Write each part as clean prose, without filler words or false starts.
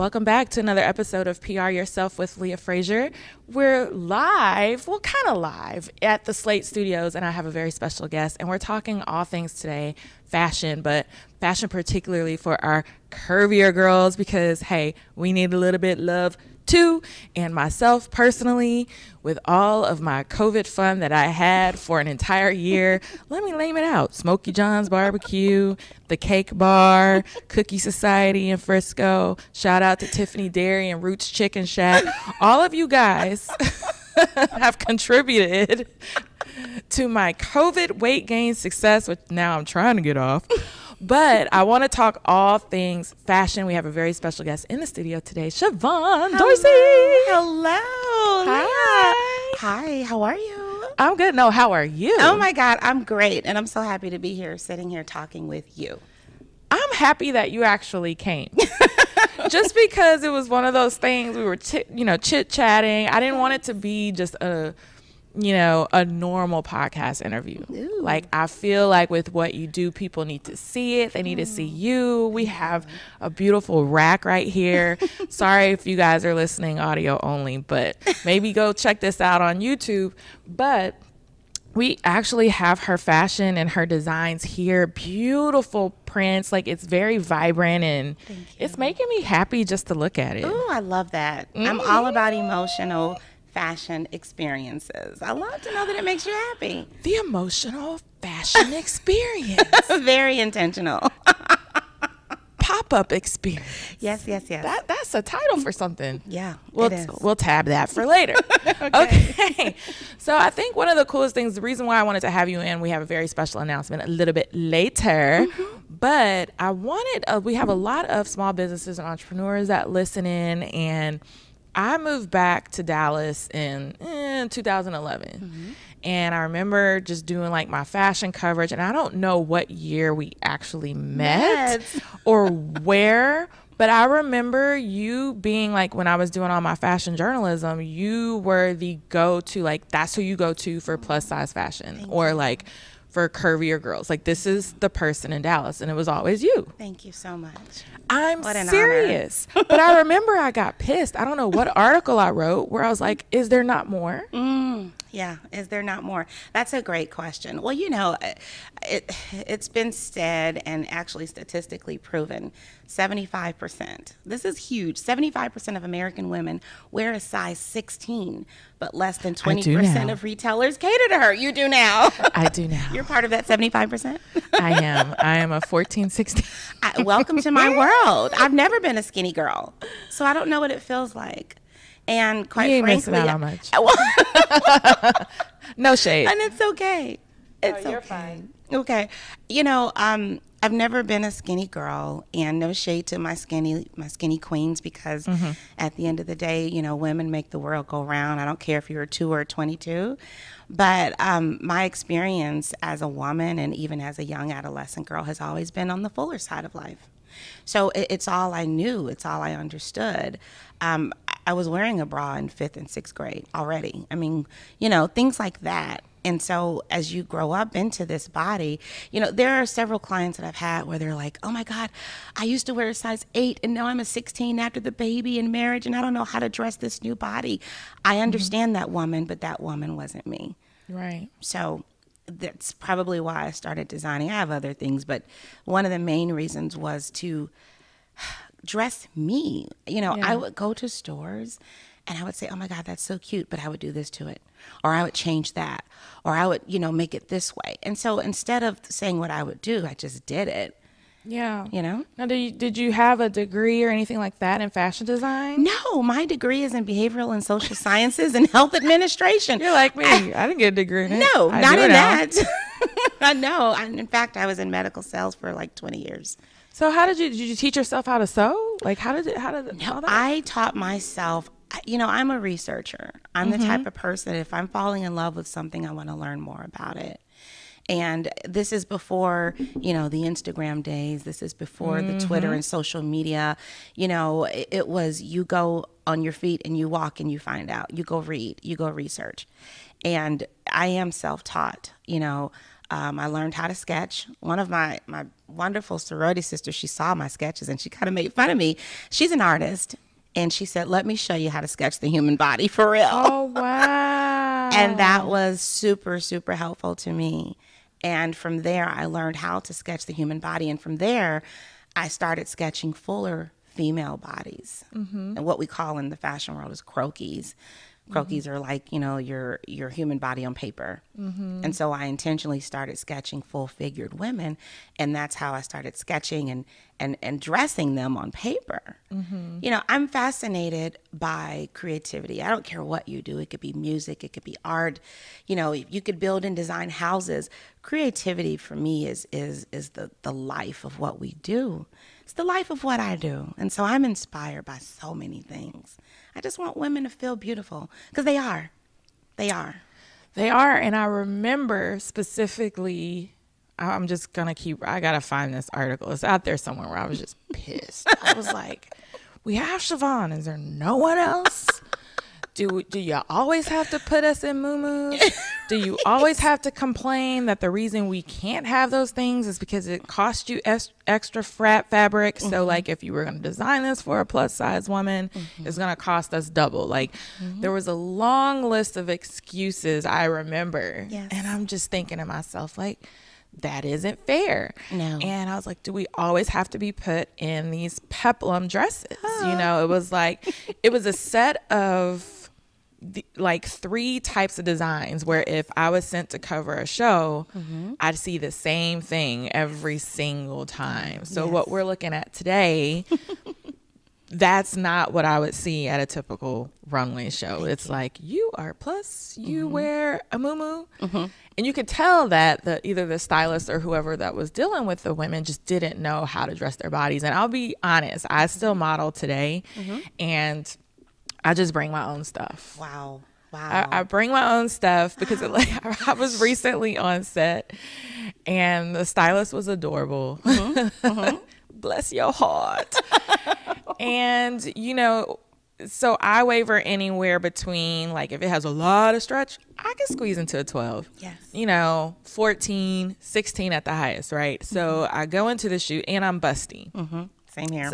welcome back to another episode of PR Yourself with Leah Frazier. We're live, well, kind of live at the Slate Studios, and I have a very special guest, and we're talking all things today, fashion, but fashion particularly for our curvier girls because, hey, we need a little bit of love too. And myself personally, with all of my COVID fun that I had for an entire year, let me name it out. Smokey John's Barbecue, the Cake Bar, Cookie Society in Frisco. Shout out to Tiffany Dairy and Roots Chicken Shack. All of you guys have contributed to my COVID weight gain success, which now I'm trying to get off. But I want to talk all things fashion. We have a very special guest in the studio today, Shavonne Dorsey. Hello. Hi. Hi, how are you? I'm good. No, how are you? Oh my God, I'm great. And I'm so happy to be here, sitting here talking with you. I'm happy that you actually came. Just because it was one of those things we were, chit-chatting. I didn't want it to be just a normal podcast interview. Ooh. Like, I feel like with what you do, people need to see it. They need to see you. We have a beautiful rack right here. Sorry if you guys are listening audio only, but maybe go check this out on YouTube. But we actually have her fashion and her designs here. Beautiful prints. Like, it's very vibrant, and it's making me happy just to look at it. Oh, I love that. I'm all about emotional fashion experiences. I love to know that it makes you happy. The emotional fashion experience. Very intentional. Pop-up experience. Yes. That's a title for something. Yeah, We'll it is. We'll tab that for later. Okay. So I think one of the coolest things, the reason why I wanted to have you in, we have a very special announcement a little bit later. But I wanted, we have a lot of small businesses and entrepreneurs that listen in, and I moved back to Dallas in 2011. And I remember just doing like my fashion coverage, and I don't know what year we actually met or where, but I remember you being like, when I was doing all my fashion journalism, you were the go-to, like that's who you go to for plus size fashion or like for curvier girls. Like, this is the person in Dallas, and it was always you. Thank you so much. I'm serious. But I remember I got pissed. I don't know what article I wrote where I was like, is there not more? Yeah, is there not more? That's a great question. Well, it's been said and actually statistically proven, 75%. This is huge. 75% of American women wear a size 16, but less than 20% of retailers cater to her. You do now. I do now. You're part of that 75%? I am a 14, 16. Welcome to my world. I've never been a skinny girl, so I don't know what it feels like. And quite you ain't frankly, missing out on much. No shade. And it's okay. It's you're okay. fine. Okay. I've never been a skinny girl, and no shade to my skinny queens, because at the end of the day, women make the world go round. I don't care if you're 2 or 22. But my experience as a woman and even as a young adolescent girl has always been on the fuller side of life. So it's all I knew. It's all I understood. I was wearing a bra in 5th and 6th grade already. I mean, things like that. And so as you grow up into this body, there are several clients that I've had where they're like, oh my God, I used to wear a size 8 and now I'm a 16 after the baby and marriage, and I don't know how to dress this new body. I understand that woman, but that woman wasn't me. Right. So that's probably why I started designing. I have other things, but one of the main reasons was to dress me. I would go to stores and I would say, oh my God, that's so cute, but I would do this to it. Or I would change that. Or I would, make it this way. And so instead of saying what I would do, I just did it. Yeah. Now, did you have a degree or anything like that in fashion design? No, my degree is in behavioral and social sciences and health administration. You're like me. I didn't get a degree in it. No, not in that. I know. In fact, I was in medical sales for like 20 years. So did you teach yourself how to sew? Like, how did all that? I taught myself. I'm a researcher. I'm the type of person, if I'm falling in love with something, I want to learn more about it. And this is before, the Instagram days. This is before the Twitter and social media. It was, you go on your feet and you walk and you find out. You go read, you go research. And I am self-taught, I learned how to sketch. One of my wonderful sorority sisters, she saw my sketches and she kind of made fun of me. She's an artist. And she said, let me show you how to sketch the human body for real. Oh, wow. And that was super, super helpful to me. And from there, I learned how to sketch the human body. And from there, I started sketching fuller female bodies. And what we call in the fashion world is croquis. Croquis are like, your human body on paper. And so I intentionally started sketching full-figured women, and that's how I started sketching and dressing them on paper. I'm fascinated by creativity. I don't care what you do. It could be music, it could be art. You could build and design houses. Creativity for me is the life of what we do. It's the life of what I do. And so I'm inspired by so many things. I just want women to feel beautiful because they are. They are. They are. And I remember specifically, I'm just going to I got to find this article. It's out there somewhere where I was just pissed. I was like, we have Shavonne. Is there no one else? Do you always have to put us in muumuus? Do you always have to complain that the reason we can't have those things is because it costs you extra fabric? So like if you were going to design this for a plus size woman, it's going to cost us double. Like there was a long list of excuses I remember. Yes. And I'm just thinking to myself, like, that isn't fair. No. And I was like, do we always have to be put in these peplum dresses? It was like, it was a set of like 3 types of designs where if I was sent to cover a show, I'd see the same thing every single time. So what we're looking at today, that's not what I would see at a typical runway show. It's like, you are plus, you wear a muumuu. And you could tell that either the stylist or whoever that was dealing with the women just didn't know how to dress their bodies. And I'll be honest, I still model today, and I just bring my own stuff. Wow. I bring my own stuff because I was recently on set, and the stylist was adorable. Bless your heart. And, so I waver anywhere between, like, if it has a lot of stretch, I can squeeze into a 12. Yes. 14, 16 at the highest, right? So I go into the shoot, and I'm busty. Same here.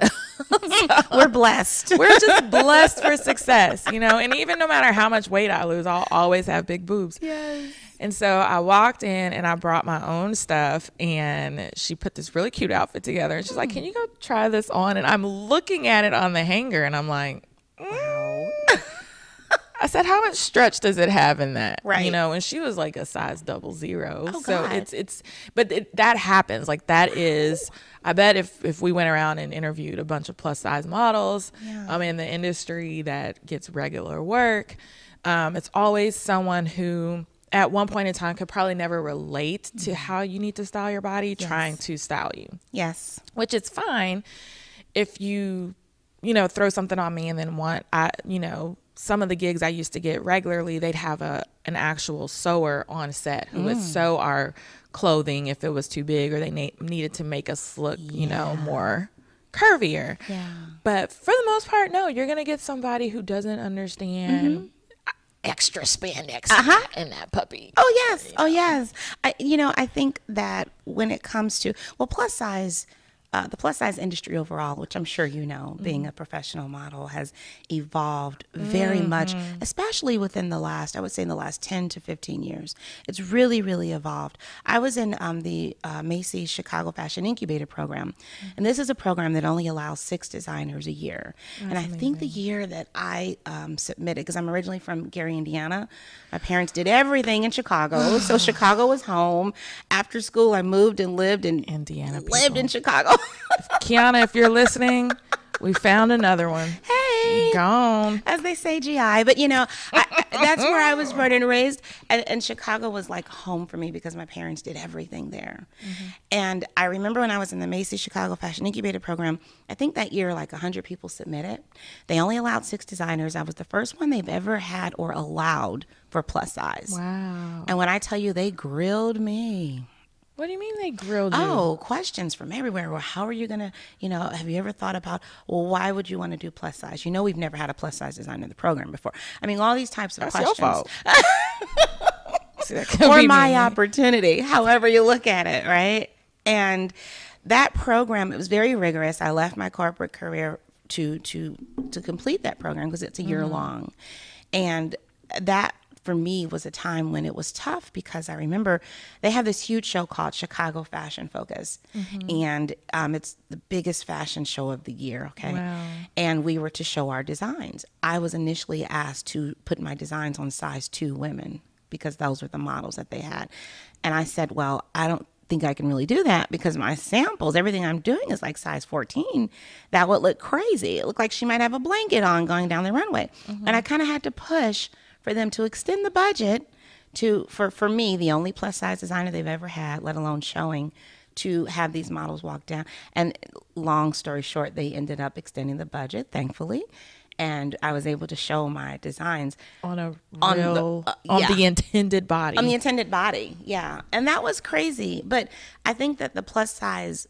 We're blessed. We're just blessed for success, and even no matter how much weight I lose, I'll always have big boobs. Yes. And so I walked in and I brought my own stuff, and she put this really cute outfit together, and she's like, can you go try this on? And I'm looking at it on the hanger, and I'm like, wow. I said, how much stretch does it have in that? Right. And she was like a size 00. Oh, so God. that happens. Like that is, I bet if we went around and interviewed a bunch of plus size models in the industry that gets regular work, it's always someone who at one point in time could probably never relate to how you need to style your body, trying to style you. Yes. Which is fine if you throw something on me and then some of the gigs I used to get regularly, they'd have an actual sewer on set who would sew our clothing if it was too big or they needed to make us look, more curvier. Yeah. But for the most part, no, you're going to get somebody who doesn't understand extra spandex in that puppy. Oh, yes. Oh, yes. I think that when it comes to, plus size, the plus size industry overall, which I'm sure being a professional model, has evolved very much, especially within the last 10 to 15 years. It's really, really evolved. I was in the Macy's Chicago Fashion Incubator program, and this is a program that only allows 6 designers a year. That's amazing. Think the year that I submitted, because I'm originally from Gary, Indiana, my parents did everything in Chicago, so Chicago was home. After school, I moved and lived in Indiana. Lived in Chicago. Kiana, if you're listening, we found another one. Hey, gone, as they say, GI. But that's where I was born and raised, and Chicago was like home for me because my parents did everything there. And I remember when I was in the Macy's Chicago Fashion Incubator program, I think that year like 100 people submitted. They only allowed 6 designers. I was the first one they've ever had or allowed for plus size. Wow! And when I tell you, they grilled me. What do you mean they grilled you? Oh, questions from everywhere. Well, how are you going to, have you ever thought about, why would you want to do plus size? We've never had a plus size designer in the program before. I mean, all these types of questions. That's your fault. That could or be my me. opportunity, however you look at it, right? And that program, it was very rigorous. I left my corporate career to complete that program because it's a year long. And that for me was a time when it was tough because I remember they have this huge show called Chicago Fashion Focus. And it's the biggest fashion show of the year, okay? Wow. And we were to show our designs. I was initially asked to put my designs on size 2 women because those were the models that they had. And I said, well, I don't think I can really do that because my samples, everything I'm doing is like size 14. That would look crazy. It looked like she might have a blanket on going down the runway. And I kind of had to push for them to extend the budget for me, the only plus size designer they've ever had, let alone showing, to have these models walk down. And long story short, they ended up extending the budget, thankfully. And I was able to show my designs On the intended body. On the intended body, yeah. And that was crazy. But I think that the plus size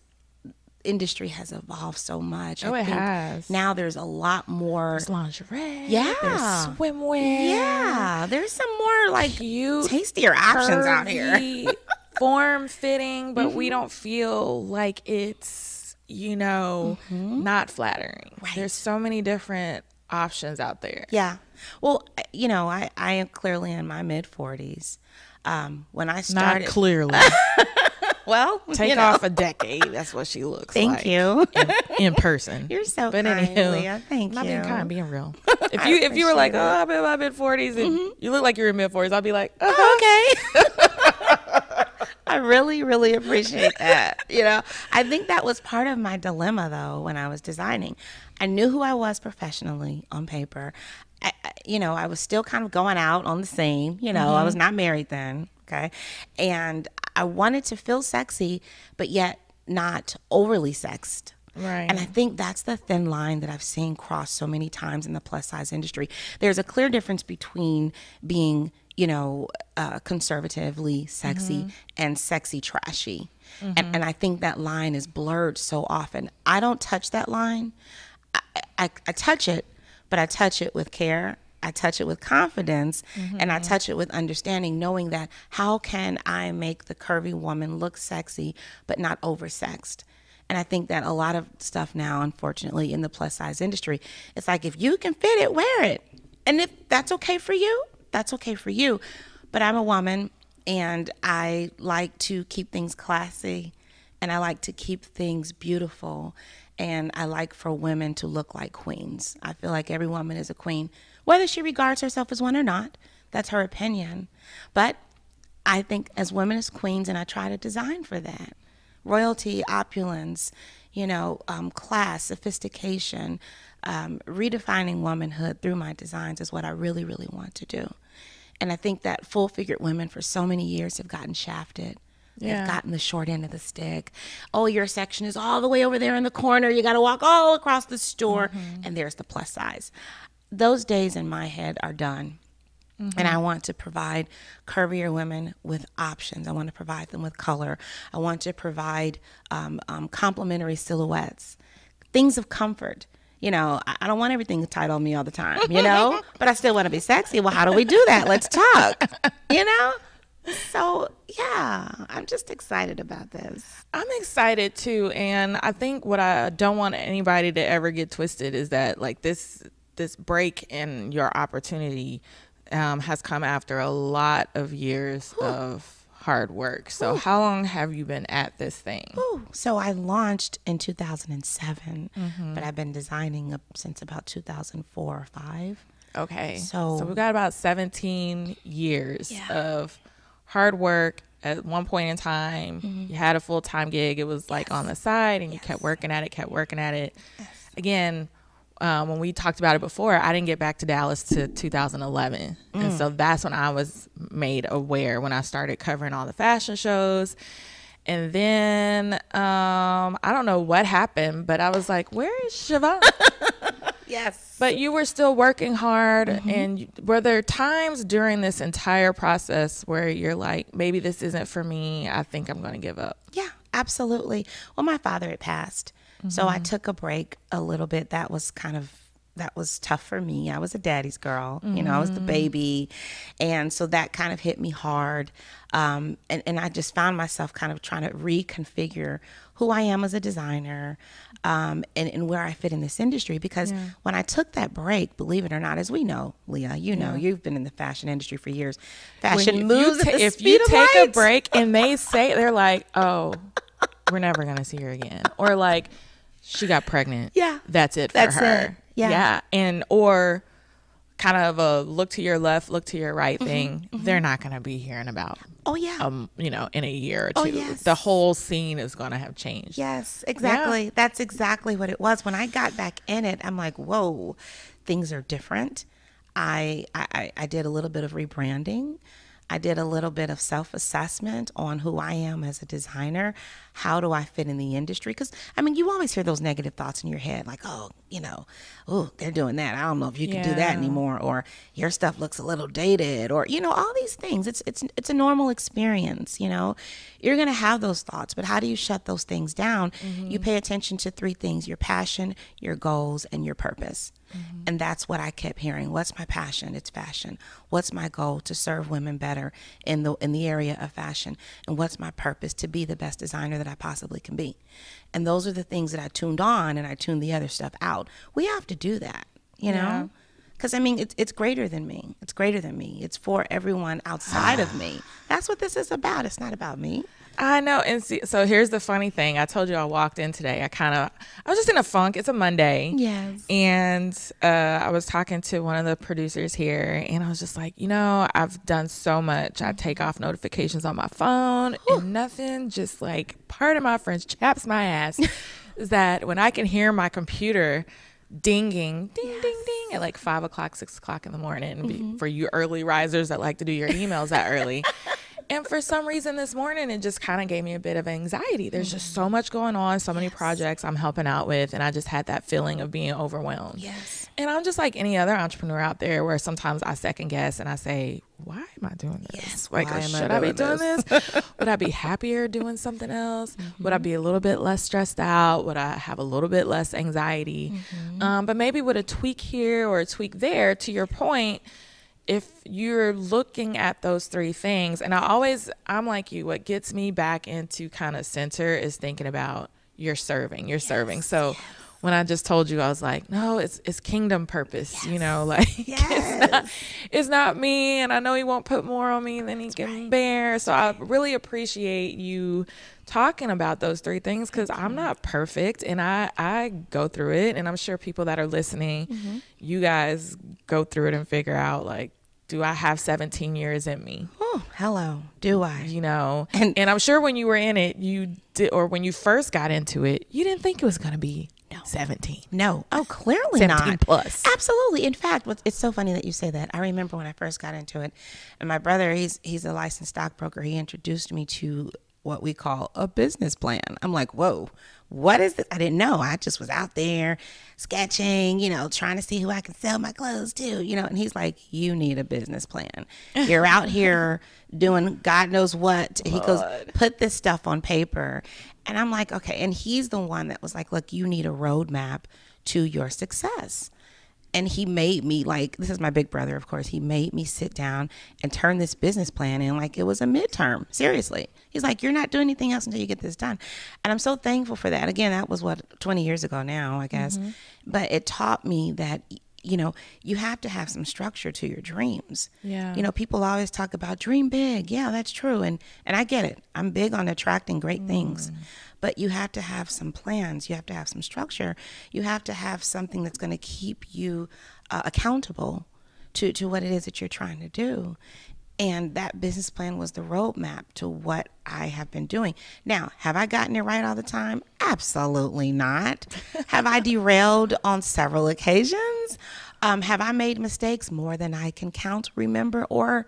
industry has evolved so much. Oh, I it think has. Now there's a lot more. There's lingerie. Yeah. There's swimwear. Yeah. There's some more like Cute, tastier options out here. curvy, form-fitting, but we don't feel like it's, not flattering. Right. There's so many different options out there. Yeah. Well, I am clearly in my mid-40s. When I started. Not clearly. Well, Take off a decade. That's what she looks like. Thank you. In person. You're so But kind, anywho, Leah. Thank not you. being kind, being real. If you were like, I'm in my mid-40s and you look like you're in mid-40s, I'll be like, Okay. I really, really appreciate that. I think that was part of my dilemma, though, when I was designing. I knew who I was professionally on paper. I was still kind of going out on the scene. I was not married then. Okay. And I wanted to feel sexy, but yet not overly sexed. Right. And I think that's the thin line that I've seen cross so many times in the plus size industry. There's a clear difference between being, conservatively sexy and sexy trashy. And I think that line is blurred so often. I don't touch that line. I touch it, but I touch it with care. I touch it with confidence, and I touch it with understanding, knowing that how can I make the curvy woman look sexy but not oversexed? And I think that a lot of stuff now, unfortunately, in the plus size industry, it's like if you can fit it, wear it. And if that's okay for you, that's okay for you. But I'm a woman, and I like to keep things classy, and I like to keep things beautiful, and I like for women to look like queens. I feel like every woman is a queen, whether she regards herself as one or not. That's her opinion. But I think as women as queens, and I try to design for that. Royalty, opulence, class, sophistication, redefining womanhood through my designs is what I really, really want to do. And I think that full-figured women for so many years have gotten shafted. Yeah. They've gotten the short end of the stick. Oh, your section is all the way over there in the corner. You got to walk all across the store, and there's the plus size. Those days in my head are done. And I want to provide curvier women with options. I want to provide them with color. I want to provide complementary silhouettes, things of comfort. I don't want everything tight on me all the time, but I still want to be sexy. Well, how do we do that? Let's talk, So, yeah, I'm just excited about this. I'm excited too. And I think what I don't want anybody to ever get twisted is that like this break in your opportunity has come after a lot of years of hard work. So how long have you been at this thing? So I launched in 2007, but I've been designing since about 2004 or 5. Okay. So we've got about 17 years of hard work. At one point in time, you had a full-time gig. It was like on the side, and you kept working at it. Yes. Again, when we talked about it before, I didn't get back to Dallas to 2011. And so that's when I was made aware, when I started covering all the fashion shows. And then I don't know what happened, but I was like, where is Shavonne? Yes. But you were still working hard. And were there times during this entire process where you're like, maybe this isn't for me, I think I'm going to give up? Yeah, absolutely. Well, my father had passed. So I took a break a little bit. That was kind of that was tough for me. I was a daddy's girl, you know, I was the baby. And so that kind of hit me hard. And I just found myself kind of trying to reconfigure who I am as a designer, and where I fit in this industry. Because when I took that break, believe it or not, as we know, Leah, you know, you've been in the fashion industry for years. Fashion moves at the if speed you of take light. a break and they say, they're like, oh, we're never going to see her again. Or like, she got pregnant. Yeah. That's it for That's her. it. Yeah. And, or kind of a look to your left, look to your right thing. They're not going to be hearing about. Oh, yeah. You know, in a year or two. Oh, yes. The whole scene is going to have changed. Yes, exactly. Yeah. That's exactly what it was. When I got back in it, I'm like, whoa, things are different. I did a little bit of rebranding. I did a little bit of self-assessment on who I am as a designer. How do I fit in the industry? Because, I mean, you always hear those negative thoughts in your head, like, oh, you know, oh, they're doing that. I don't know if you can do that anymore, or your stuff looks a little dated, or, you know, all these things. It's a normal experience, you know. You're going to have those thoughts, but how do you shut those things down? You pay attention to three things: your passion, your goals, and your purpose. And that's what I kept hearing. What's my passion? It's fashion. What's my goal? To serve women better in the area of fashion. And what's my purpose? To be the best designer that I possibly can be. And those are the things that I tuned on, and I tuned the other stuff out. We have to do that, you know? Because, I mean, it's greater than me. It's greater than me. It's for everyone outside of me. That's what this is about. It's not about me. I know. And see, so here's the funny thing. I told you I walked in today. I was just in a funk. It's a Monday. Yes. And I was talking to one of the producers here, and I was just like, you know, I've done so much. I take off notifications on my phone and nothing, just like, pardon my French, chaps my ass, is that when I can hear my computer dinging, ding, ding, ding, at like 5 o'clock, 6 o'clock in the morning, for you early risers that like to do your emails that early. And for some reason this morning, it just kind of gave me a bit of anxiety. There's just so much going on, so many projects I'm helping out with, and I just had that feeling of being overwhelmed. Yes. And I'm just like any other entrepreneur out there, where sometimes I second guess and I say, why am I doing this? Yes, Like, why am should I I be doing doing this? Would I be happier doing something else? Would I be a little bit less stressed out? Would I have a little bit less anxiety? But maybe with a tweak here or a tweak there, to your point, if you're looking at those three things, and I'm like you, what gets me back into kind of center is thinking about you're serving. So when I just told you, I was like, no, it's kingdom purpose, you know, like it's not me. And I know he won't put more on me than he can bear. So I really appreciate you talking about those three things, because I'm not perfect, and I go through it, and I'm sure people that are listening, you guys go through it and figure out, like, do I have 17 years in me? Oh, hello. Do I? You know, and I'm sure when you were in it, you did, or when you first got into it, you didn't think it was going to be 17. No. Oh, clearly 17 not. plus. Absolutely. In fact, it's so funny that you say that. I remember when I first got into it, and my brother, he's a licensed stockbroker. He introduced me to what we call a business plan. I'm like, whoa, what is this? I didn't know. I just was out there sketching, you know, trying to see who I can sell my clothes to, you know, and he's like, you need a business plan. You're out here doing God knows what. He goes, put this stuff on paper. And I'm like, okay. And he's the one that was like, look, you need a roadmap to your success. And he made me, like, this is my big brother, of course. He made me sit down and turn this business plan in like it was a midterm. Seriously. He's like, you're not doing anything else until you get this done. And I'm so thankful for that. Again, that was 20 years ago now, I guess. But it taught me that, you know, you have to have some structure to your dreams. Yeah. You know, people always talk about dream big. Yeah, that's true. And I get it. I'm big on attracting great things. But you have to have some plans. You have to have some structure. You have to have something that's going to keep you accountable to what it is that you're trying to do. And that business plan was the roadmap to what I have been doing. Now, have I gotten it right all the time? Absolutely not. Have I derailed on several occasions? Have I made mistakes? More than I can count, remember, or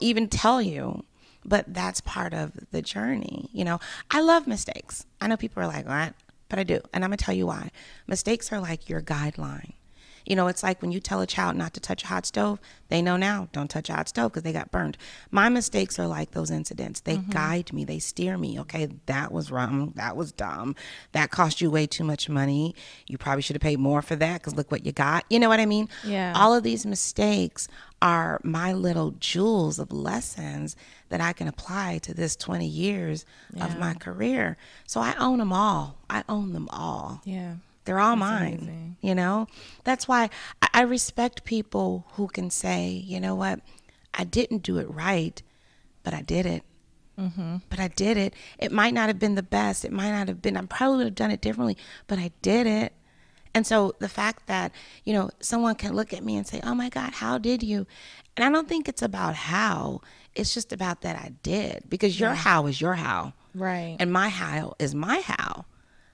even tell you. But that's part of the journey. You know, I love mistakes. I know people are like, what? But I do. And I'm going to tell you why. Mistakes are like your guideline. You know, it's like when you tell a child not to touch a hot stove, they know now, don't touch a hot stove because they got burned. My mistakes are like those incidents. They guide me. They steer me. Okay, that was wrong. That was dumb. That cost you way too much money. You probably should have paid more for that because look what you got. You know what I mean? Yeah. All of these mistakes are my little jewels of lessons that I can apply to this 20 years of my career. So I own them all. I own them all. Yeah. They're all That's mine, amazing. you know? That's why I respect people who can say, you know what, I didn't do it right, but I did it. But I did it. It might not have been the best. It might not have been, I probably would have done it differently, but I did it. And so the fact that, you know, someone can look at me and say, oh my God, how did you? And I don't think it's about how, it's just about that I did, because your how is your how. Right. And my how is my how.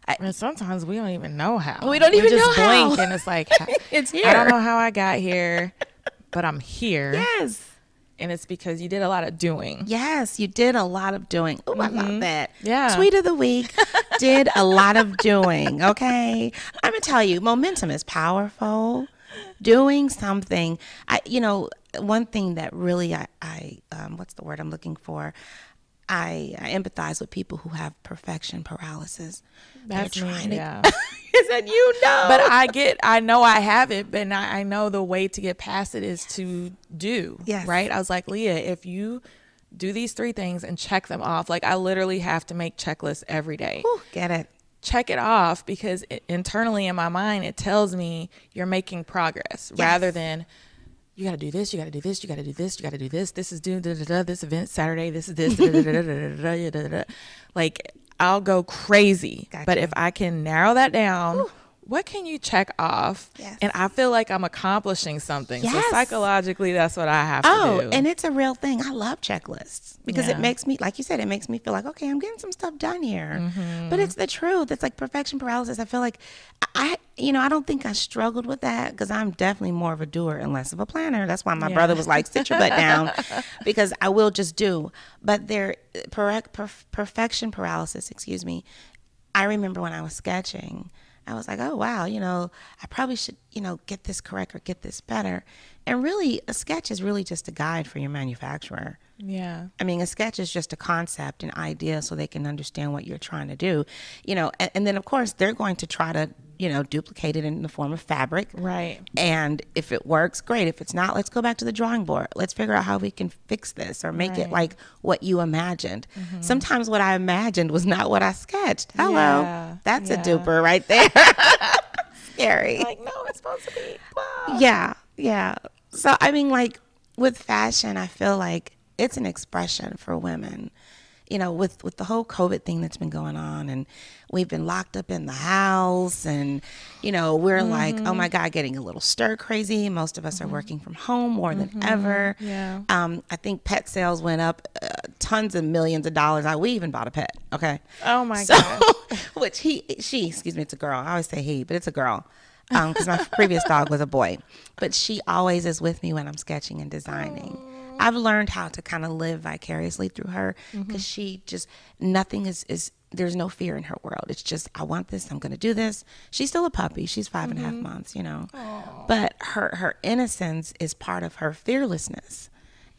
And sometimes we don't even know how. We don't even just know how. blink and it's like, It's here. I don't know how I got here, but I'm here. Yes. And it's because you did a lot of doing. Yes, you did a lot of doing. Oh, I love that. Yeah. Tweet of the week, did a lot of doing, okay? I'm going to tell you, momentum is powerful. Doing something. You know, one thing that really I what's the word I'm looking for? I empathize with people who have perfection paralysis. That's me, yeah. Is that you know? But I know I have it, but I know the way to get past it is to do. Yes. Right? I was like, Leah, if you do these 3 things and check them off, like I literally have to make checklists every day. Whew, get it. Check it off, because internally in my mind, it tells me you're making progress rather than you got to do this, you got to do this, you got to do this, you got to do this. This is doing this event Saturday. This is this. Like I'll go crazy. Gotcha. But if I can narrow that down, what can you check off? Yes. And I feel like I'm accomplishing something. Yes. So psychologically, that's what I have to do. Oh, and it's a real thing. I love checklists because it Yeah. makes me, like you said, it makes me feel like, okay, I'm getting some stuff done here. But it's the truth. It's like perfection paralysis. I feel like I don't think I struggled with that because I'm definitely more of a doer and less of a planner. That's why my brother was like, sit your butt down, because I will just do. But perfection paralysis, excuse me. I remember when I was sketching, I was like, oh, wow, I probably should, get this correct or get this better. And really, a sketch is really just a guide for your manufacturer. Yeah. I mean, a sketch is just a concept, an idea, so they can understand what you're trying to do, and then, of course, they're going to try to, duplicate it in the form of fabric. Right. And if it works, great. If it's not, let's go back to the drawing board. Let's figure out how we can fix this or make it like what you imagined. Sometimes what I imagined was not what I sketched. Hello. Yeah. That's a Yeah. duper right there. Scary. Like, no, it's supposed to be. Wow. Yeah. So, I mean, like with fashion, I feel like it's an expression for women. With the whole COVID thing that's been going on, and we've been locked up in the house, and, we're like, oh my God, getting a little stir crazy. Most of us are working from home more than ever. Yeah. I think pet sales went up tons of millions of dollars. We even bought a pet. Okay. Oh my God. Which excuse me, it's a girl. I always say he, but it's a girl. Because my previous dog was a boy, but she always is with me when I'm sketching and designing. I've learned how to kind of live vicariously through her, because she just, nothing is, there's no fear in her world. It's just, I want this, I'm going to do this. She's still a puppy. She's 5.5 months, but her innocence is part of her fearlessness.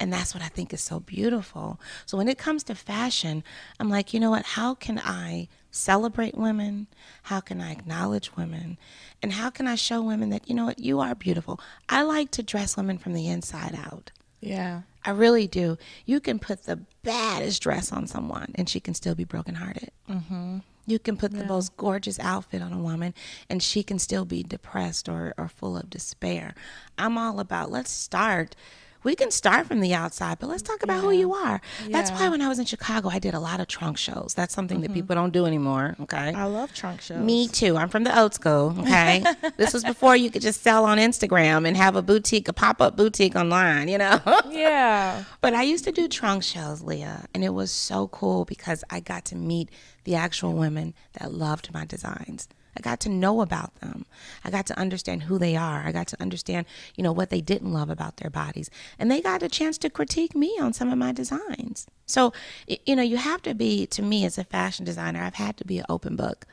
And that's what I think is so beautiful. So when it comes to fashion, I'm like, you know what, how can I celebrate women? How can I acknowledge women? And how can I show women that, you know what, you are beautiful? I like to dress women from the inside out. Yeah. I really do. You can put the baddest dress on someone and she can still be brokenhearted. You can put the most gorgeous outfit on a woman and she can still be depressed or full of despair. I'm all about, we can start from the outside, but let's talk about who you are. That's why when I was in Chicago, I did a lot of trunk shows. That's something that people don't do anymore, okay? I love trunk shows. Me too. I'm from the old school, okay? This was before you could just sell on Instagram and have a pop-up boutique online, Yeah. But I used to do trunk shows, Leah, and it was so cool because I got to meet the actual women that loved my designs. I got to know about them. I got to understand who they are. I got to understand, what they didn't love about their bodies. And they got a chance to critique me on some of my designs. So, you have to be, to me as a fashion designer, I've had to be an open book.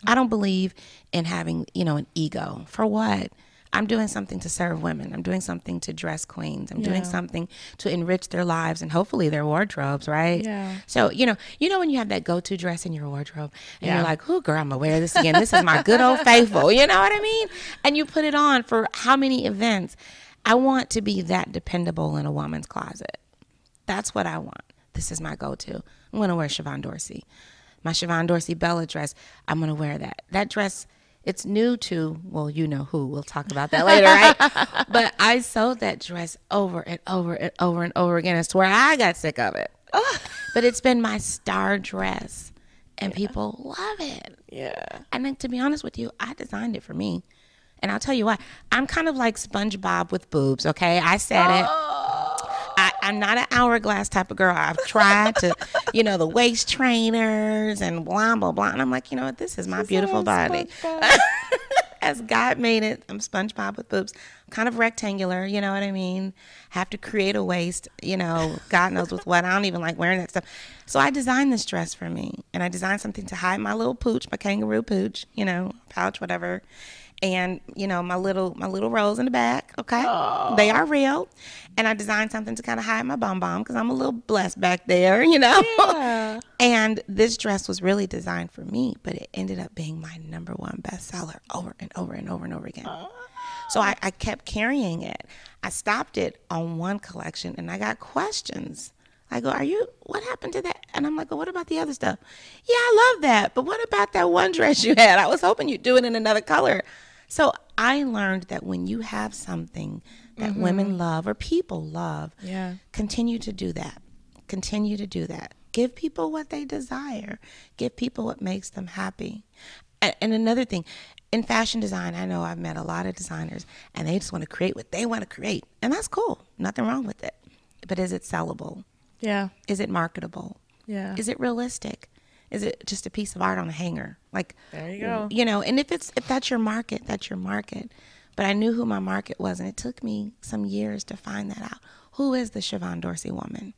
I don't believe in having, an ego. For what? I'm doing something to serve women. I'm doing something to dress queens. I'm doing something to enrich their lives and hopefully their wardrobes, right? Yeah. So, when you have that go-to dress in your wardrobe and you're like, oh, girl, I'm going to wear this again. This is my good old faithful. You know what I mean? And you put it on for how many events? I want to be that dependable in a woman's closet. That's what I want. This is my go-to. I'm going to wear Shavonne Dorsey. My Shavonne Dorsey Bella dress, I'm going to wear that. That dress, it's new to, well, you know who. We'll talk about that later, right? But I sewed that dress over and over and over and over again. It's to where I got sick of it. But it's been my star dress, and people love it. Yeah. And then, to be honest with you, I designed it for me. And I'll tell you what, I'm kind of like SpongeBob with boobs, okay? I said it. I'm not an hourglass type of girl. I've tried to, the waist trainers and blah, blah, blah. And I'm like, what? This is my beautiful body. As God made it, I'm SpongeBob with boobs. Kind of rectangular, you know what I mean? Have to create a waist, God knows with what. I don't even like wearing that stuff. So I designed this dress for me. And I designed something to hide my little pooch, my kangaroo pooch, pouch, whatever. And, my little rolls in the back, okay? Oh. They are real. And I designed something to kind of hide my bum because I'm a little blessed back there, Yeah. And this dress was really designed for me, but it ended up being my #1 bestseller over and over and over and over again. Oh. So I kept carrying it. I stopped it on one collection, and I got questions. I go, what happened to that? And I'm like, well, what about the other stuff? Yeah, I love that. But what about that one dress you had? I was hoping you'd do it in another color. So I learned that when you have something that women love or people love, continue to do that. Continue to do that. Give people what they desire. Give people what makes them happy. And another thing, in fashion design, I know I've met a lot of designers, and they just want to create what they want to create. And that's cool. Nothing wrong with it. But is it sellable? Yeah. Is it marketable? Yeah. Is it realistic? Is it just a piece of art on a hanger? Like, there you go. And if that's your market, that's your market. But I knew who my market was, and it took me some years to find that out. Who is the Shavonne Dorsey woman?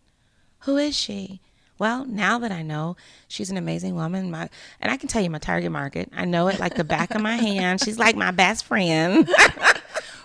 Who is she? Well, now that I know, she's an amazing woman. And I can tell you my target market. I know it like the back of my hand. She's like my best friend.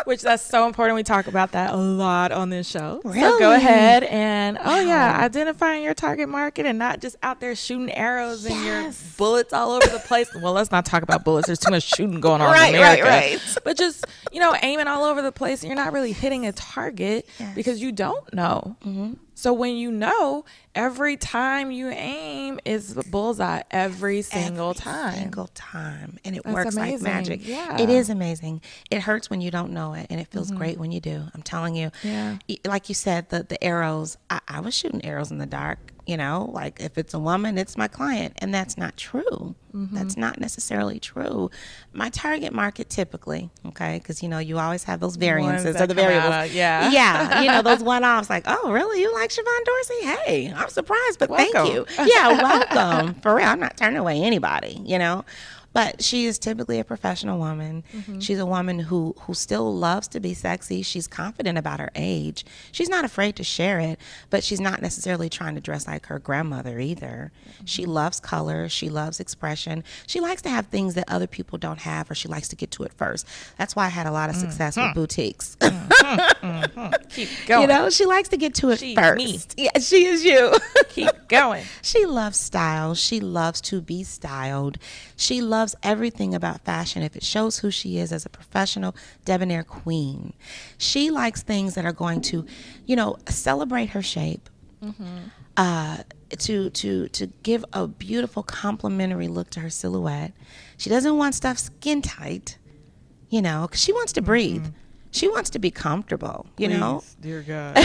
Which that's so important. We talk about that a lot on this show. Really? So go ahead and, identifying your target market and not just out there shooting arrows and your bullets all over the place. Well, let's not talk about bullets. There's too much shooting going on in America. Right. But just, aiming all over the place, and you're not really hitting a target because you don't know. Mm-hmm. So when every time you aim is a bullseye every single time. And it works like magic. Yeah. It is amazing. It hurts when you don't know it, and it feels great when you do. I'm telling you. Yeah. Like you said, the arrows, I was shooting arrows in the dark. Like if it's a woman, it's my client. And that's not true. Mm-hmm. That's not necessarily true. My target market typically, okay, because, you always have those variances or the variables. Yeah, those one-offs like, oh, really? You like Shavonne Dorsey? Hey, I'm surprised, but welcome. Thank you. Yeah, welcome. For real, I'm not turning away anybody, But she is typically a professional woman. Mm-hmm. She's a woman who still loves to be sexy. She's confident about her age. She's not afraid to share it, but she's not necessarily trying to dress like her grandmother either. Mm-hmm. She loves color. She loves expression. She likes to have things that other people don't have, or she likes to get to it first. That's why I had a lot of success with boutiques. Keep going. She likes to get to it first. Me. Yeah, she is you. Keep going. She loves style. She loves to be styled. She loves everything about fashion if it shows who she is as a professional debonair queen. She likes things that are going to, celebrate her shape, to give a beautiful complementary look to her silhouette. She doesn't want stuff skin tight, because she wants to breathe. She wants to be comfortable, Please, dear God.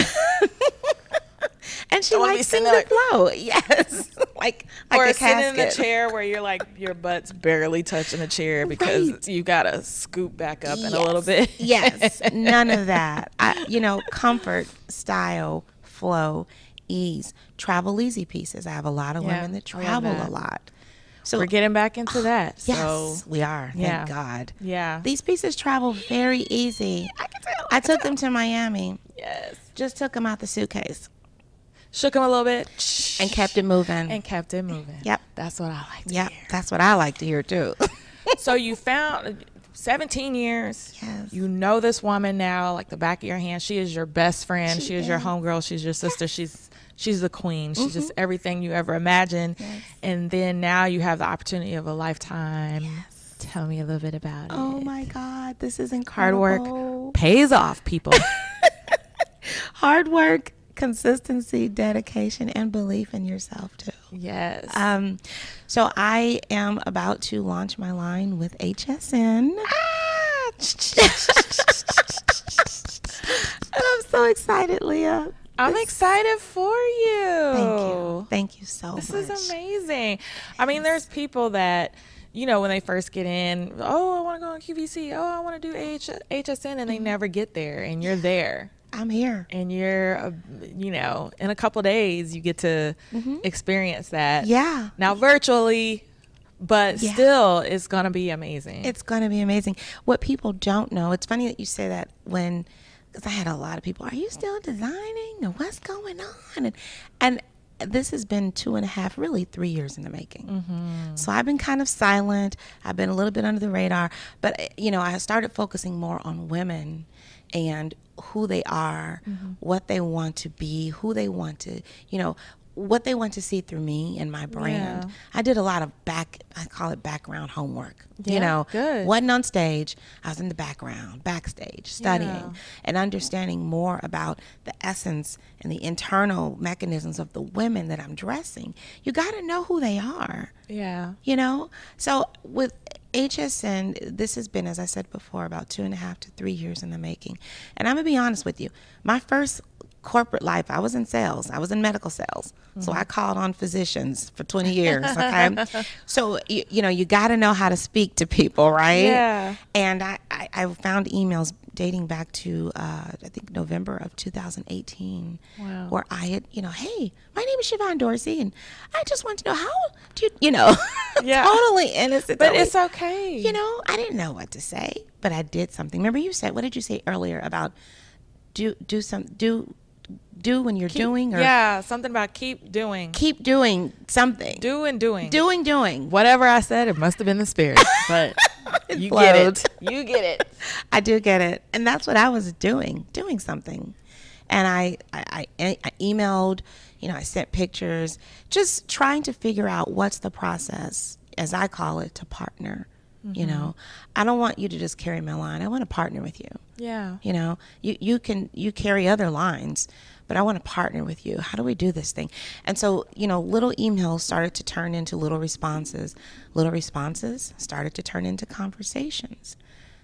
And she likes things that flow. Yes. like or a sitting in the chair where you're like, your butt's barely touching the chair because you got to scoop back up in a little bit. Yes. None of that. Comfort, style, flow, ease, travel easy pieces. I have a lot of women that travel a lot. So we're getting back into that. Yes, so, we are. Thank God. Yeah. These pieces travel very easy. I can tell. I took them to Miami. Yes. Just took them out the suitcase. Shook them a little bit. And kept it moving. Yep. That's what I like to hear. That's what I like to hear too. So you found 17 years. Yes. You know this woman now like the back of your hand. She is your best friend. She is your homegirl. She's your sister. She's the queen. She's just everything you ever imagined. Yes. And then now you have the opportunity of a lifetime. Yes. Tell me a little bit about it. Oh my God, this is Hard incredible. work pays off, people. Hard work, consistency, dedication, and belief in yourself too. Yes. So I am about to launch my line with HSN. I'm so excited, Leah. I'm excited for you. Thank you. Thank you so much. This is amazing. I mean, there's people that, you know, when they first get in, oh, I want to go on QVC. Oh, I want to do HSN, and they never get there, and you're there. I'm here. And you're, you know, in a couple of days, you get to experience that. Yeah. Now, virtually, but still, it's going to be amazing. It's going to be amazing. What people don't know, it's funny that you say that because I had a lot of people, are you still designing? Or what's going on? And this has been 2.5, really 3 years in the making. So I've been kind of silent. I've been a little bit under the radar. But, you know, I started focusing more on women and who they are, what they want to be, who they want to, you know, what they want to see through me and my brand. I did a lot of I call it background homework. You know, wasn't on stage. I was in the backstage, studying and understanding more about the essence and the internal mechanisms of the women that I'm dressing. You got to know who they are. Yeah. You know, so with HSN, this has been, as I said before, about 2.5 to 3 years in the making. And I'm going to be honest with you. My first corporate life, I was in sales. I was in medical sales. So I called on physicians for 20 years. Okay. So, you know, you got to know how to speak to people, right? Yeah. And I found emails dating back to, I think, November of 2018, where I had, you know, hey, my name is Shavonne Dorsey, and I just want to know, how do you know, totally innocent. But it's okay. You know, I didn't know what to say, but I did something. Remember what did you say earlier about do when you're doing? Or something about keep doing something. Doing. Whatever I said, it must have been the spirit. But you get it. You get it. I do get it. And that's what I was doing something. And I emailed, you know, I sent pictures, just trying to figure out what's the process, as I call it, to partner. You know, I don't want you to just carry my line. I want to partner with you. Yeah. You know, you carry other lines, but I want to partner with you. How do we do this thing? And so, you know, little emails started to turn into little responses. Little responses started to turn into conversations.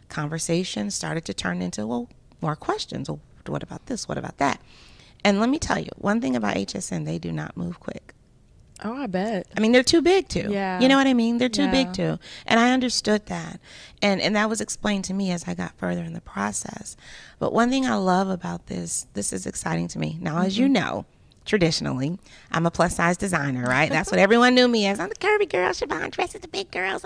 Conversations started to turn into, well, more questions. Well, what about this? What about that? And let me tell you, one thing about HSN, they do not move quick. Oh, I bet. I mean, they're too big to. Yeah. You know what I mean? They're too big to. And I understood that. And that was explained to me as I got further in the process. But one thing I love about this is exciting to me. Now, as you know, traditionally, I'm a plus size designer, right? That's what everyone knew me as. I'm the curvy girl. Shavonne dresses the big girls.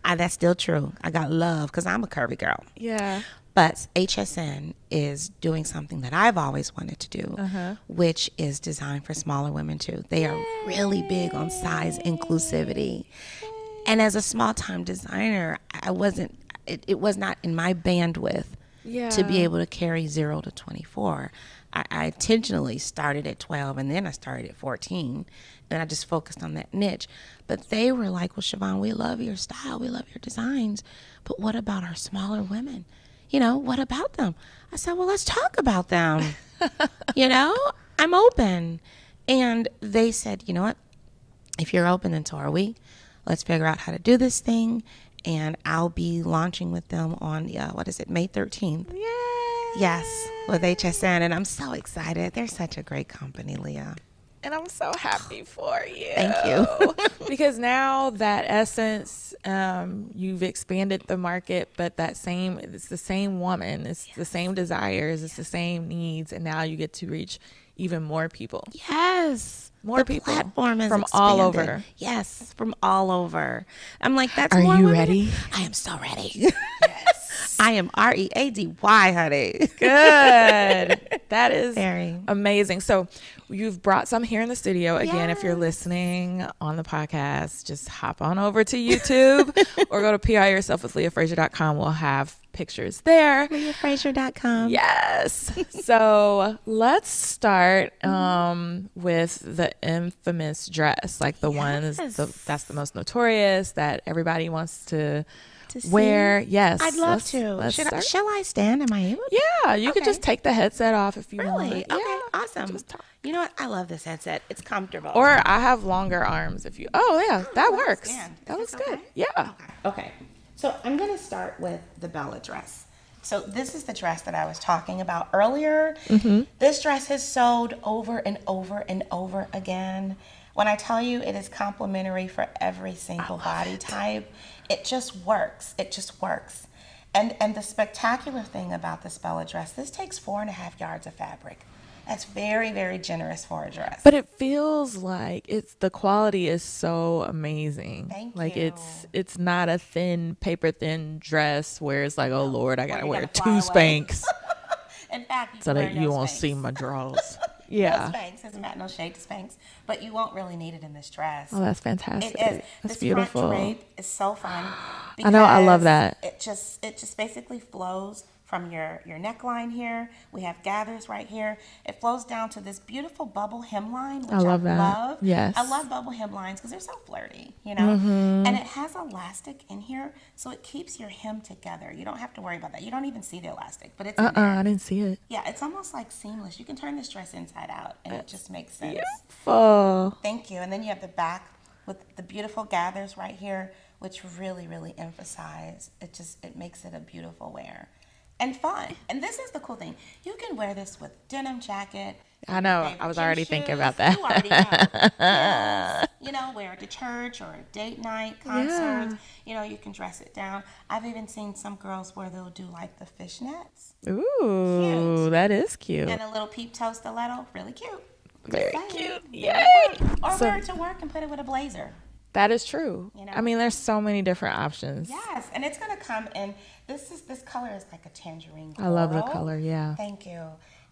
That's still true. I got love because I'm a curvy girl. Yeah. But HSN is doing something that I've always wanted to do, which is design for smaller women too. They are really big on size inclusivity. And as a small-time designer, it was not in my bandwidth to be able to carry 0 to 24. I intentionally started at 12, and then I started at 14, and I just focused on that niche. But they were like, well, Shavonne, we love your style, we love your designs, but what about our smaller women? You know, what about them? I said, well, let's talk about them. You know, I'm open. And they said, you know what? If you're open, then so are we. Let's figure out how to do this thing. And I'll be launching with them on, May 13th. Yay! Yes, with HSN. And I'm so excited. They're such a great company, Leah. And I'm so happy for you. Thank you. Because now that essence, you've expanded the market, but it's the same woman. It's the same desires. It's the same needs. And now you get to reach even more people. Yes. More the people. Platform is from expanded. all over. Yes, from all over. I'm like, that's Are more you women. ready? I am so ready. Yes. I am Ready, honey. Good. That is Very. amazing. So you've brought some here in the studio. Again, if you're listening on the podcast, just hop on over to YouTube or go to PRyourselfwithLeahFrazier.com. We'll have pictures there. LeahFrazier.com. Yes. So let's start with the infamous dress, like the ones that's the most notorious that everybody wants to wear. Yes. I'd love to. Shall I stand? Am I able to? Yeah. You could just take the headset off if you want. Okay. Yeah. Awesome. You know what? I love this headset. It's comfortable. Or I have longer arms if you. Oh, yeah. That works. That looks good. Yeah. Okay. So I'm going to start with the Bella dress. So this is the dress that I was talking about earlier. This dress has sold over and over and over again. When I tell you it is complimentary for every single body type, it just works. It just works. And the spectacular thing about this Bella dress, this takes 4.5 yards of fabric. That's very, very generous for a dress. But it feels like the quality is so amazing. Thank like you. it's not a thin, paper thin dress where it's like, oh Lord, I gotta wear 2 Spanx. In fact, so that you won't see my drawers. Yeah. No Spanx. Hasn't got no shade to Spanx, but you won't really need it in this dress. Oh, that's fantastic. It is. That's this beautiful. Front drape is so fun. I know. I love that. It just basically flows from your neckline here. We have gathers right here. It flows down to this beautiful bubble hemline, which I love that. Yes. I love bubble hemlines because they're so flirty, you know. And it has elastic in here, so it keeps your hem together. You don't have to worry about that. You don't even see the elastic, but it's in there. I didn't see it. Yeah, it's almost like seamless. You can turn this dress inside out, and it just makes sense. Beautiful. Thank you. And then you have the back with the beautiful gathers right here, which really, really emphasize. It makes it a beautiful wear. And fun. And this is the cool thing. You can wear this with denim jacket. I know. I was already thinking about that. You already know. Yes. You know, wear it to church or a date night, concerts. Yeah. You know, you can dress it down. I've even seen some girls where they'll do like the fishnets. Ooh, cute. That is cute. And a little peep toe stiletto. Really cute. Very cute. Yay. Or wear it to work and put it with a blazer. That is true. You know? I mean, there's so many different options. Yes, and it's going to come in. This color is like a tangerine coral. I love the color, yeah. Thank you.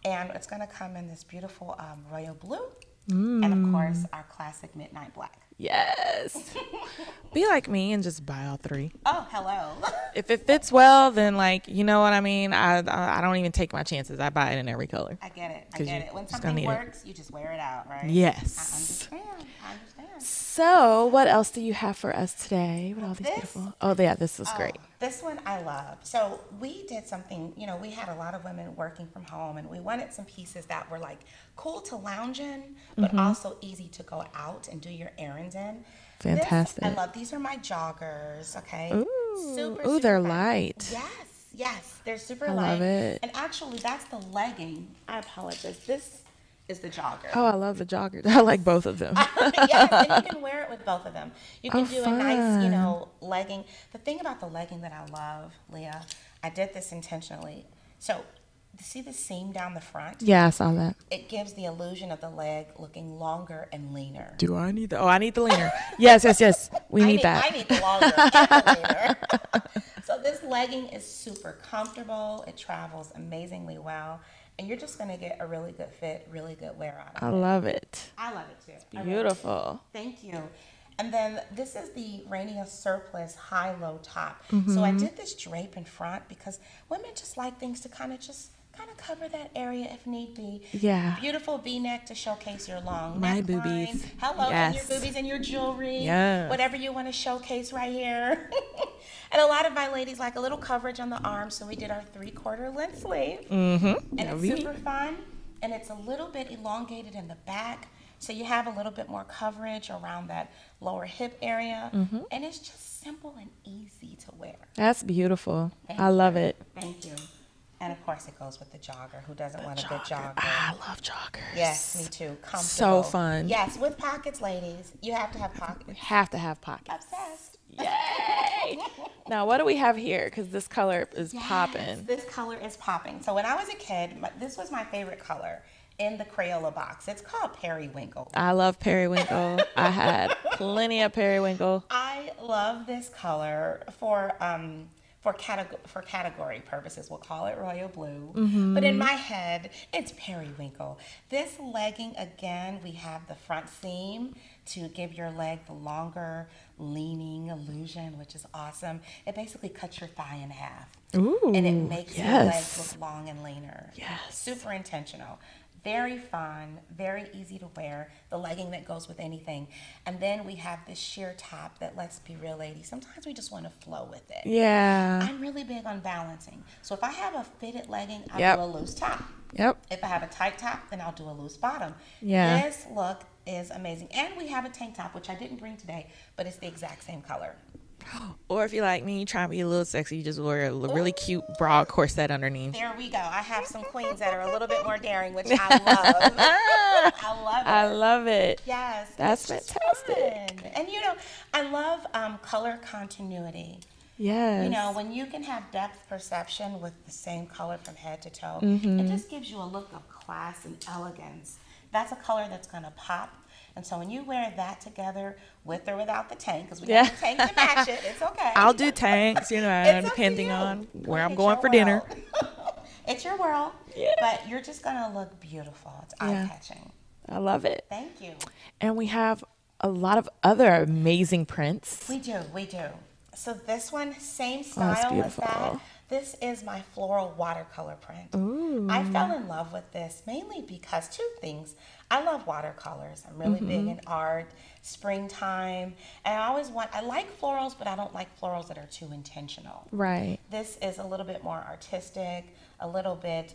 And it's going to come in this beautiful royal blue. And, of course, our classic midnight black. Yes. Be like me and just buy all 3. Oh, hello. If it fits well, then, like, you know what I mean? I don't even take my chances. I buy it in every color. I get it. When something works, you just wear it out, right? Yes. I understand. So, what else do you have for us today with all these beautiful? Oh, yeah, this is great. This one I love. So we did something, you know, we had a lot of women working from home, and we wanted some pieces that were like cool to lounge in, but also easy to go out and do your errands in. Fantastic. I love, these are my joggers, okay? Ooh, super they're fun. Yes. Yes, they're super light. I love it. And actually, that's the legging. I apologize. This is the jogger. Oh, I love the joggers. I like both of them. Yes, and you can wear it with both of them. You can do fun. a nice, you know, legging. The thing about the legging that I love, Leah, I did this intentionally. So, see the seam down the front? Yeah, I saw that. It gives the illusion of the leg looking longer and leaner. Do I need that? Oh, I need the leaner. Yes. We need that. I need the longer and the leaner. So this legging is super comfortable. It travels amazingly well. And you're just going to get a really good fit, really good wear out of it. I love it. I love it too. It's beautiful. Thank you. And then this is the Rainier Surplus high-low top. So I did this drape in front because women just like things to kind of cover that area if need be. Yeah. Beautiful V-neck to showcase your long My neckline. boobies. Hello, Yes. and your boobies and your jewelry. Yes. Whatever you want to showcase right here. And a lot of my ladies like a little coverage on the arms, so we did our 3/4 length sleeve. And it's super fun, and it's a little bit elongated in the back, so you have a little bit more coverage around that lower hip area. And it's just simple and easy to wear. That's beautiful. I love it. Thank you. And of course, it goes with the jogger. Who doesn't want a good jogger? I love joggers. Yes, me too. Comfortable. So fun. Yes, with pockets, ladies. You have to have pockets. Have to have pockets. Obsessed. Yay! Now, what do we have here? Because this color is popping. This color is popping. So when I was a kid, this was my favorite color in the Crayola box. It's called Periwinkle. I love periwinkle. I had plenty of periwinkle. I love this color for for category purposes, we'll call it royal blue. Mm-hmm. But in my head, it's periwinkle. This legging, again, we have the front seam to give your leg the longer leaning illusion, which is awesome. It basically cuts your thigh in half. Ooh, and it makes yes. your legs look long and leaner. Yes. Super intentional. Very fun, very easy to wear, the legging that goes with anything. And then we have this sheer top that, let's be real, ladies, sometimes we just want to flow with it. Yeah. I'm really big on balancing. So if I have a fitted legging, I'll Yep. do a loose top. Yep. If I have a tight top, then I'll do a loose bottom. Yeah. This look is amazing. And we have a tank top, which I didn't bring today, but it's the exact same color. Or if you're like me, you try to be a little sexy, you just wear a really cute broad corset underneath. There we go. I have some queens that are a little bit more daring, which I love. I love it. I love it. Yes. That's it's just fantastic. fun. And, I love color continuity. Yes. When you can have depth perception with the same color from head to toe, Mm-hmm. it just gives you a look of class and elegance. That's a color that's going to pop. And so when you wear that together with or without the tank, because we got the tank to match it, it's okay. I'll do tanks, It's depending up to you. on where I'm It's going your for dinner. world. It's your world, Yeah. but you're just going to look beautiful. It's eye-catching. I love it. Thank you. And we have a lot of other amazing prints. We do. So this one, same that's style as beautiful. that. This is my floral watercolor print. Ooh. I fell in love with this mainly because two things. I love watercolors. I'm really big in art, springtime, and I like florals, but I don't like florals that are too intentional. Right. This is a little bit more artistic, a little bit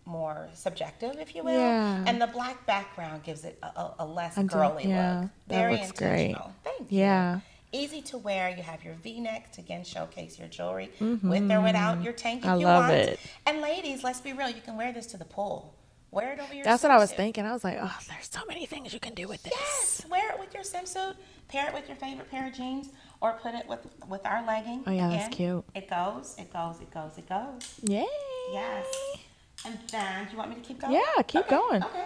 more subjective, if you will. Yeah. And the black background gives it a less I do, girly yeah. look. That Very looks great. intentional. Thank you. Yeah. Easy to wear. You have your V-neck to again showcase your jewelry with or without your tank if I you love want. it. And ladies, let's be real. You can wear this to the pool. Wear it over your That's what I was swimsuit. thinking. I was like, oh, there's so many things you can do with this. Yes, wear it with your swimsuit. Pair it with your favorite pair of jeans, or put it with our legging. Oh, yeah, that's Again, cute. It goes. Yay. Yes. And then, do you want me to keep going? Yeah, keep going. Okay.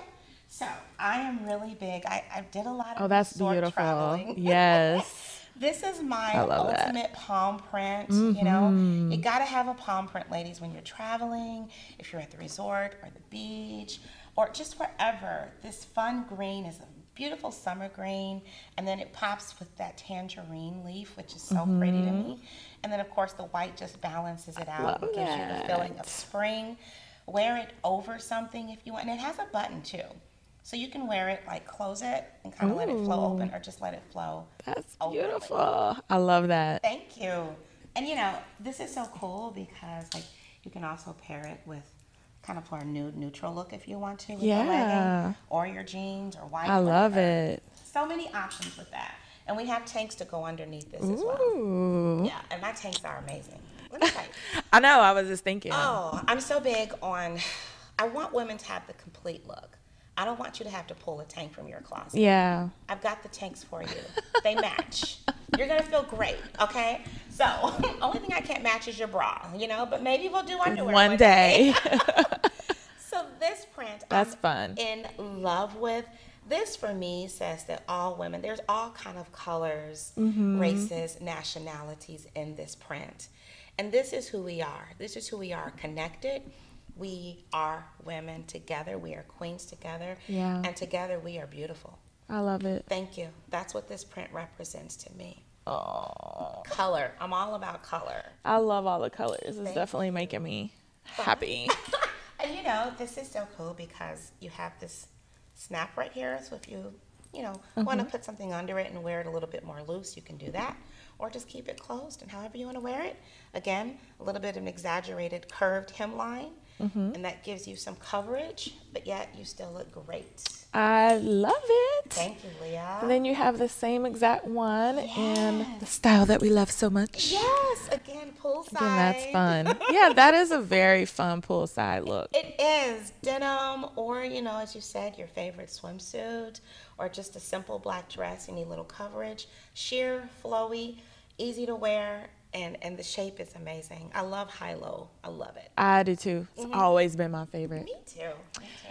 So I am really big. I did a lot of Oh, that's resort beautiful. traveling. Yes. This is my I love that. ultimate palm print. You got to have a palm print, ladies, when you're traveling, if you're at the resort or the beach or just wherever. This fun green is a beautiful summer green, and then it pops with that tangerine leaf, which is so pretty to me. And then, of course, the white just balances it out. love It gives you the that. feeling of spring. Wear it over something if you want. And it has a button, too. So you can wear it, like close it and kind of let it flow open, or just let it flow. That's openly. beautiful. I love that. Thank you. And this is so cool because you can also pair it with kind of for a nude neutral look if you want to with the legging or your jeans or white. I love whatever. it. So many options with that. And we have tanks to go underneath this as well. Ooh. Yeah, and my tanks are amazing. Let me tell you. I know. I was just thinking. Oh, I'm so big on, I want women to have the complete look. I don't want you to have to pull a tank from your closet. Yeah. I've got the tanks for you. They match. You're going to feel great, okay? So, only thing I can't match is your bra, but maybe we'll do underwear One day. So this print, That's I'm fun. in love with. This, for me, says that all women, there's all kind of colors, races, nationalities in this print. And this is who we are. This is who we are, connected. We are women together. We are queens together. Yeah. And together we are beautiful. I love it. Thank you. That's what this print represents to me. Oh. Color. I'm all about color. I love all the colors. It's definitely making me happy. And this is so cool because you have this snap right here. So if you, want to put something under it and wear it a little bit more loose, you can do that. Or just keep it closed and however you want to wear it. Again, a little bit of an exaggerated curved hemline. And that gives you some coverage, but yet you still look great. I love it. Thank you, Leah. And then you have the same exact one in the style that we love so much. Yes, again, poolside. Again, that's fun. Yeah, that is a very fun poolside look. It is denim or, as you said, your favorite swimsuit or just a simple black dress. You need a little coverage. Sheer, flowy, easy to wear, and the shape is amazing. I love high-low. I love it. I do too. It's always been my favorite. Me too. Me too.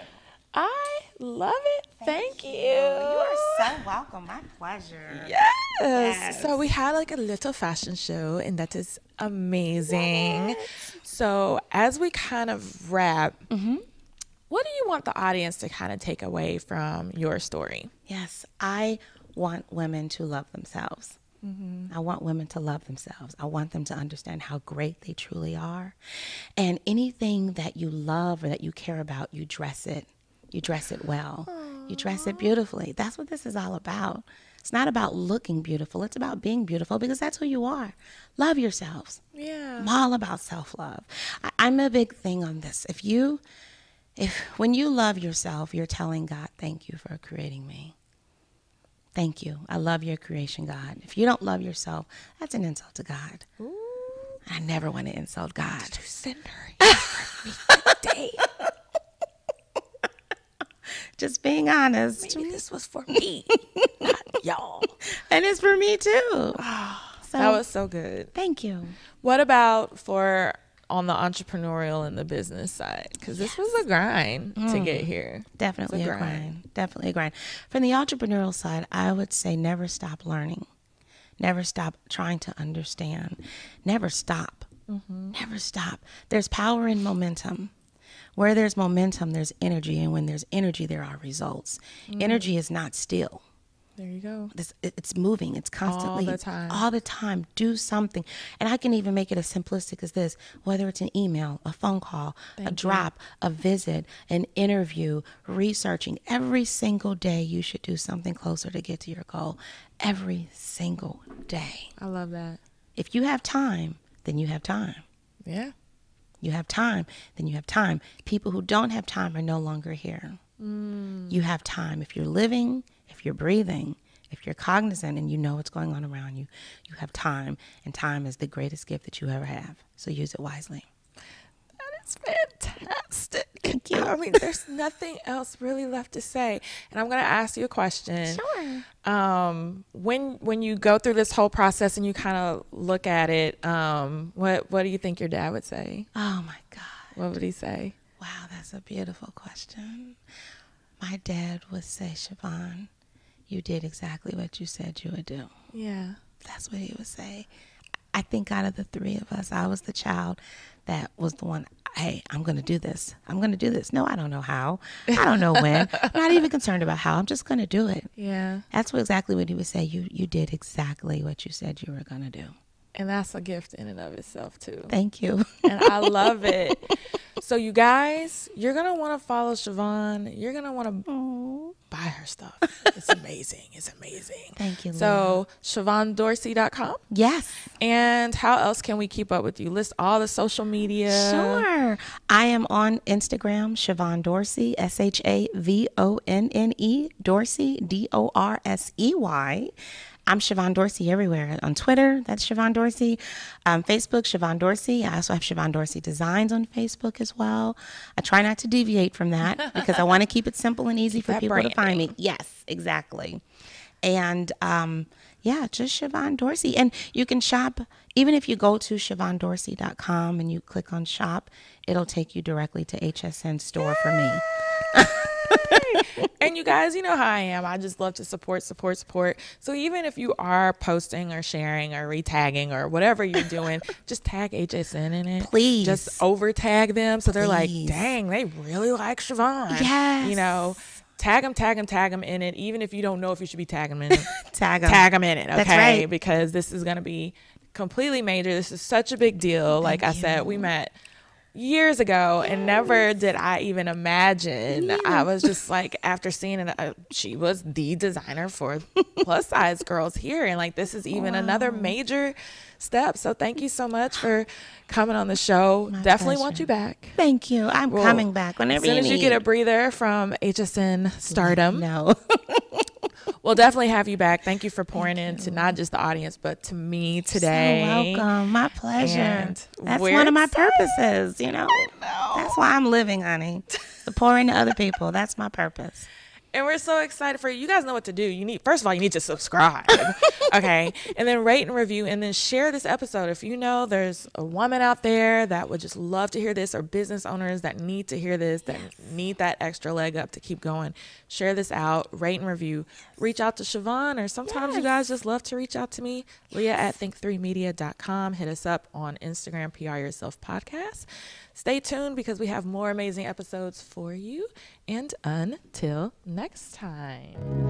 I love it. Thank you. You are so welcome. My pleasure. Yes. So we had like a little fashion show, and that is amazing. Yes. So as we kind of wrap, what do you want the audience to kind of take away from your story? Yes, I want women to love themselves. I want women to love themselves. I want them to understand how great they truly are. And anything that you love or that you care about, you dress it. You dress it well. Aww. You dress it beautifully. That's what this is all about. It's not about looking beautiful. It's about being beautiful, because that's who you are. Love yourselves. Yeah. I'm all about self-love. I'm a big thing on this. When you love yourself, you're telling God, thank you for creating me. Thank you. I love your creation, God. If you don't love yourself, that's an insult to God. Ooh. I never want to insult God. Did you send her for me today? Just being honest. Maybe this was for me, not y'all. And it's for me too. Oh, that was so good. Thank you. What about for on the entrepreneurial and the business side? Because this was a grind to get here. Definitely a grind. Definitely a grind. From the entrepreneurial side, I would say never stop learning. Never stop trying to understand. Never stop. Never stop. There's power in momentum. Where there's momentum, there's energy. And when there's energy, there are results. Energy is not still. There you go. It's moving. It's constantly. All the time. All the time. Do something. And I can even make it as simplistic as this. Whether it's an email, a phone call, a drop, a visit, an interview, researching. Every single day you should do something closer to get to your goal. Every single day. I love that. If you have time, then you have time. Yeah. You have time, then you have time. People who don't have time are no longer here. You have time. If you're living, if you're breathing, if you're cognizant and you know what's going on around you, you have time. And time is the greatest gift that you ever have. So use it wisely. That is fantastic. Thank you. I mean, there's nothing else really left to say. And I'm going to ask you a question. Sure. When you go through this whole process and you kind of look at it, what do you think your dad would say? Oh, my God. What would he say? Wow, that's a beautiful question. My dad would say, Shavonne, you did exactly what you said you would do. Yeah. That's what he would say. I think out of the three of us, I was the child that was the one, hey, I'm going to do this. I'm going to do this. No, I don't know how. I don't know when. I'm not even concerned about how. I'm just going to do it. Yeah. That's exactly what he would say. You did exactly what you said you were going to do. And that's a gift in and of itself, too. Thank you. And I love it. So, you guys, you're going to want to follow Shavonne. You're going to want to buy her stuff. It's amazing. It's amazing. Thank you, Leah. So, ShavonneDorsey.com? Yes. And how else can we keep up with you? List all the social media. Sure. I am on Instagram, Shavonne Dorsey, SHAVONNE, Dorsey, DORSEY. I'm Shavonne Dorsey everywhere. On Twitter, that's Shavonne Dorsey. Facebook, Shavonne Dorsey. I also have Shavonne Dorsey Designs on Facebook as well. I try not to deviate from that because I want to keep it simple and easy for people to find me. Yes, exactly. And just Shavonne Dorsey. And you can shop, even if you go to ShavonneDorsey.com and you click on shop, it'll take you directly to HSN store for me. And you guys, you know how I am. I just love to support. So even if you are posting or sharing or retagging or whatever you're doing, just tag HSN in it. Please. Just over tag them so they're like, dang, they really like Shavonne. Yes. You know, tag them in it. Even if you don't know if you should be tagging them in it. Tag them in it, okay? That's right. Because this is going to be completely major. This is such a big deal. Like I said, we met years ago and never did I even imagine. I was just like, after seeing it, she was the designer for plus size girls here, and like this is even another major step. So thank you so much for coming on the show. Definitely want you back. Thank you. I'm coming back whenever you need. As soon as you get a breather from HSN stardom. No. We'll definitely have you back. Thank you for pouring into not just the audience, but to me today. So welcome. My pleasure. And that's one of my purposes, you know. I know. That's why I'm living, honey. To pour into other people. That's my purpose. And we're so excited for you. You guys know what to do. First of all, you need to subscribe. Okay. And then rate and review, and then share this episode. If you know there's a woman out there that would just love to hear this, or business owners that need to hear this, that need that extra leg up to keep going, share this out, rate and review. Reach out to Shavonne, or sometimes you guys just love to reach out to me, Leah at think3media.com. Hit us up on Instagram, PR Yourself Podcast. Stay tuned because we have more amazing episodes for you. And until next time.